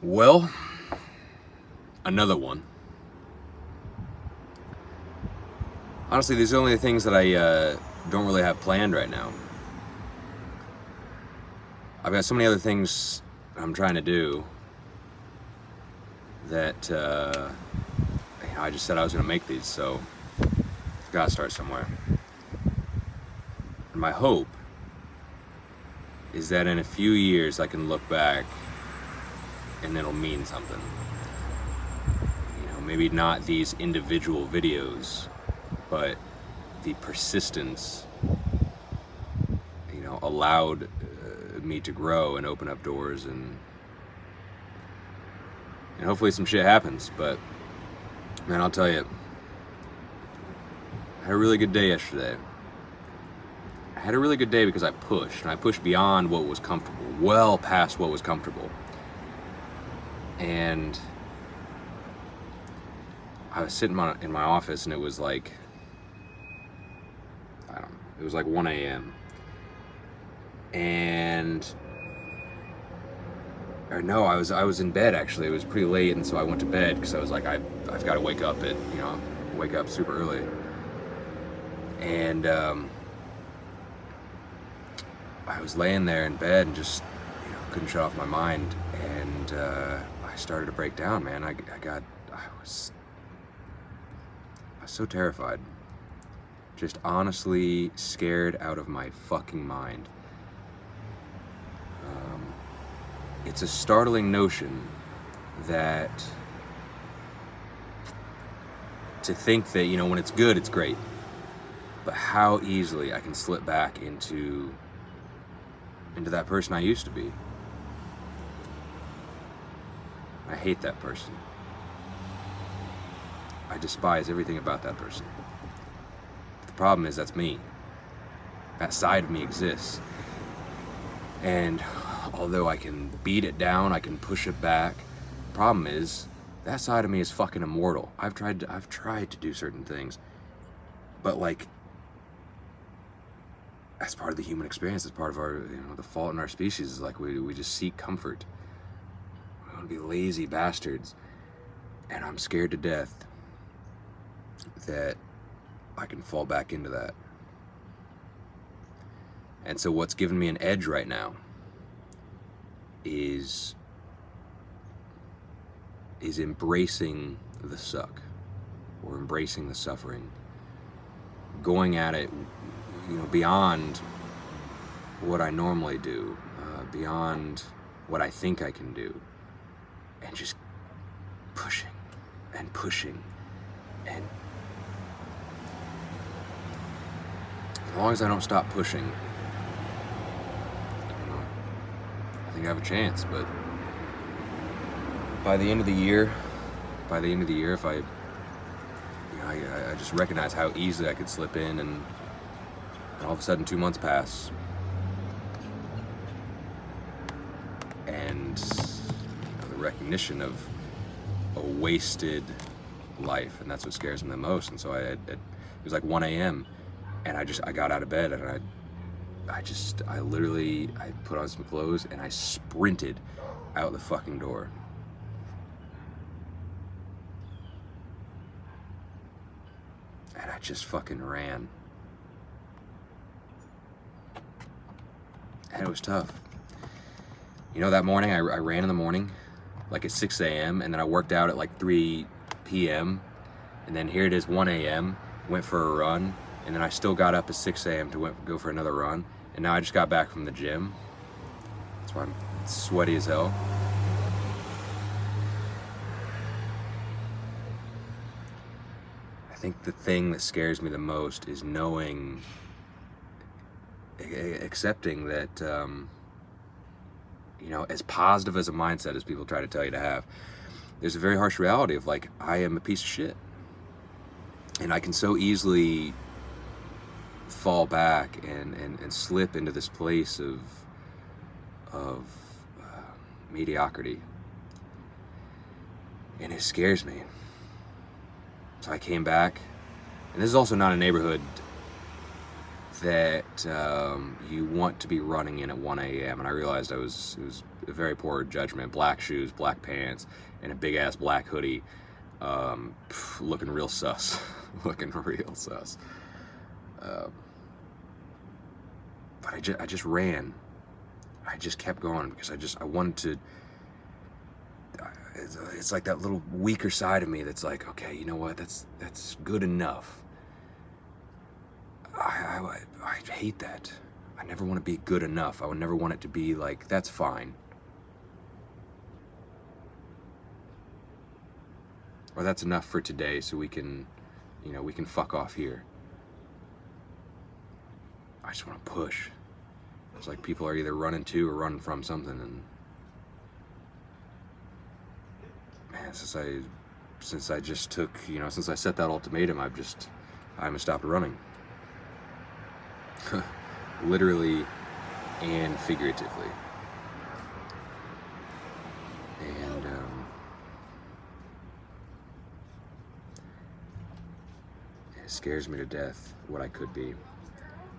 Well, another one. Honestly, these are the only things that I don't really have planned right now. I've got so many other things I'm trying to do that I just said I was going to make these, so I've got to start somewhere. And my hope is that in a few years I can look back and it'll mean something. Maybe not these individual videos, but the persistence, allowed me to grow and open up doors, and hopefully some shit happens. But man, I'll tell you, I had a really good day yesterday. I had a really good day because I pushed, and I pushed beyond what was comfortable, well past what was comfortable. And I was sitting in my office, and it was like, it was like 1 a.m. Or no, I was in bed actually. It was pretty late, and so I went to bed because I was like, I've got to wake up wake up super early. And I was laying there in bed and just couldn't shut off my mind, and I started to break down, man. I was so terrified, just honestly scared out of my fucking mind. It's a startling notion that to think that, when it's good, it's great, but how easily I can slip back into that person I used to be. I hate that person. I despise everything about that person. But the problem is that's me. That side of me exists. And although I can beat it down, I can push it back, the problem is that side of me is fucking immortal. I've tried to do certain things, but that's part of the human experience. It's part of our, the fault in our species is we just seek comfort. We want to be lazy bastards, and I'm scared to death that I can fall back into that. And so what's given me an edge right now is embracing the suck, or embracing the suffering, going at it, beyond what I normally do, beyond what I think I can do, and just pushing and pushing. And as long as I don't stop pushing, I think I have a chance. But by the end of the year, if I just recognize how easily I could slip in, and all of a sudden 2 months pass, and the recognition of a wasted life, and that's what scares me the most. And so it was like 1 a.m. and I got out of bed, and I literally put on some clothes and I sprinted out the fucking door. And I just fucking ran. And it was tough. That morning I ran in the morning, like at 6 a.m. and then I worked out at like 3 p.m. and then here it is 1 a.m. went for a run, and then I still got up at 6 a.m. to go for another run, and now I just got back from the gym. That's why I'm sweaty as hell. I think the thing that scares me the most is accepting that, as positive as a mindset as people try to tell you to have, there's a very harsh reality of I am a piece of shit. And I can so easily fall back and slip into this place of mediocrity. And it scares me. So I came back, and this is also not a neighborhood that you want to be running in at 1 a.m. And I realized it was a very poor judgment. Black shoes, black pants, and a big ass black hoodie, looking real sus, looking real sus. But I just ran. I just kept going because I wanted to. It's like that little weaker side of me that's like, okay, you know what? That's good enough. I hate that. I never want to be good enough. I would never want it to be like, that's fine. Or that's enough for today, so we can fuck off here. I just want to push. It's like people are either running to or running from something, and man, since I just took, since I set that ultimatum, I haven't stopped running. Literally and figuratively. And it scares me to death what I could be.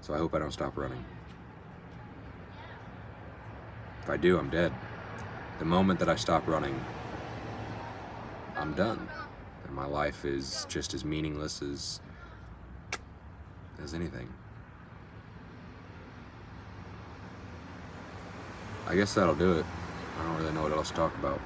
So I hope I don't stop running. If I do, I'm dead. The moment that I stop running, I'm done. And my life is just as meaningless as anything. I guess that'll do it. I don't really know what else to talk about.